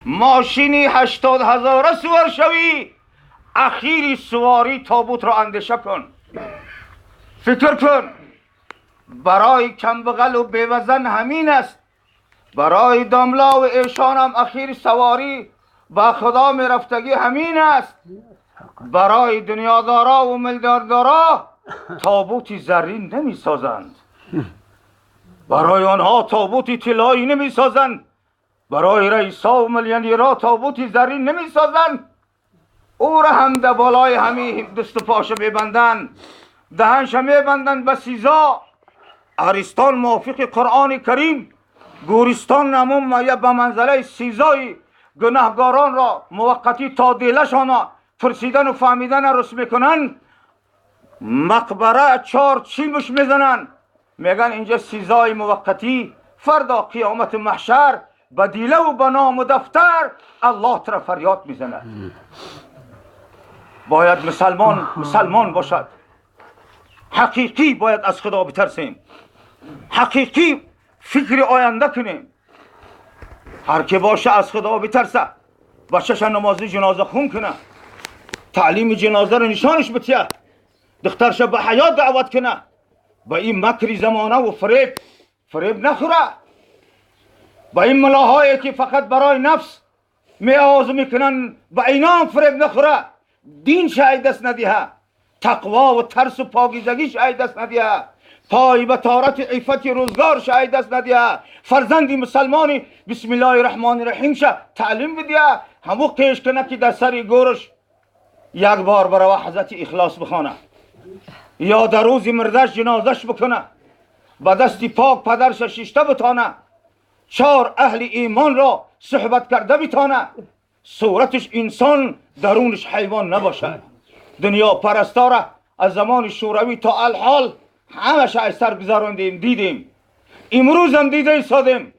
ماشینی 80,000 سوار شوی، اخیری سواری تابوت را اندیشه کن. فکر کن برای کمبغل و بیوزن همین است. برای داملا و ایشان هم اخیر سواری با خدا می رفتگی همین است. برای دنیادارا و میلیاردارا تابوتی زرین نمی سازند. برای آنها تابوتی طلایی نمی سازند. برای رئیسا و میلیونیرها تابوتی زرین نمی سازند. او را هم در بالای همی دست و پاش میبندند، دهنش میبندند به سیزا. ارسطان موافق قرآن کریم گورستان نمون یا به منزله سیزای گناهگاران را موقتی تا دیلشان پرسیدن و فهمیدن رسم میکنن. مقبره 4 چیمش میزنن، میگن اینجا سیزای موقتی، فردا قیامت محشر به دیله و به نام و دفتر الله طرف فریاد میزنه. باید مسلمان باشد. حقیقی باید از خدا بترسیم. حقیقی فکر آینده کنیم. هر که باشه از خدا بترسه، بچه‌ش نماز جنازه خون کنه، تعلیم جنازه رو نشانش بتیه، دخترش به حیات دعوت کنه، با این مکری زمانه و فریب نخوره. با این ملاهایی که فقط برای نفس میآز میکنن با اینا هم فریب نخوره. دین شاید دست ندیه، تقوا و ترس و پاکیزگی شاید دست ندیه، پای به طهارت عفت روزگار شاید دست ندیه. فرزندی مسلمانی بسم الله الرحمن الرحیم شه تعلیم بدیه، همو قیش کنه که در سری گورش یک بار برای حضرت اخلاص بخونه، یا در روز مردش جنازش بکنه، با دستی پاک پدرش شیشته بتانه، 4 اهل ایمان را صحبت کرده بتانه، صورتش انسان درونش حیوان نباشد. دنیا پرستاره از زمان شوروی تا الحال همش از سر گذراندیم، دیدیم. امروز هم دیده ایستادیم.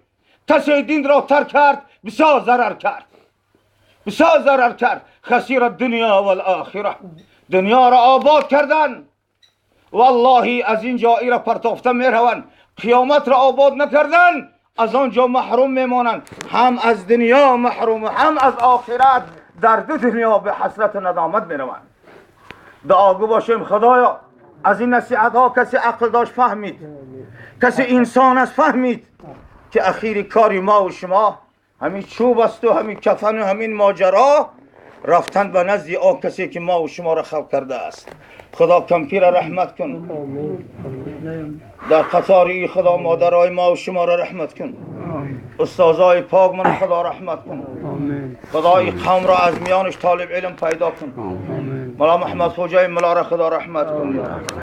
کسی دین را ترک کرد بسیار ضرر کرد. خسیر الدنیا و الاخره. دنیا را آباد کردن، والله از این جایی را پرتافته میروند. قیامت را آباد نکردن، از آنجا محروم میمانند. هم از دنیا محروم، هم از آخرت. در 2 دنیا به حسرت و ندامت میروند. دعاگو باشیم خدایا از این نصیحت ها کسی عقل داشت فهمید، کسی انسان است فهمید که اخیر کاری ما و شما همین چوب است و همین کفن و همین ماجرا رفتن به نزد آن کسی که ما و شما را خلق کرده است. خدا کمپیر رحمت کن. در قطاری خدا مادرای ما و شما را رحمت کن. استازای پاک من خدا رحمت کن. خدای قوم را از میانش طالب علم پیدا کن. مولا محمد خوجای ملا را خدا رحمت کن.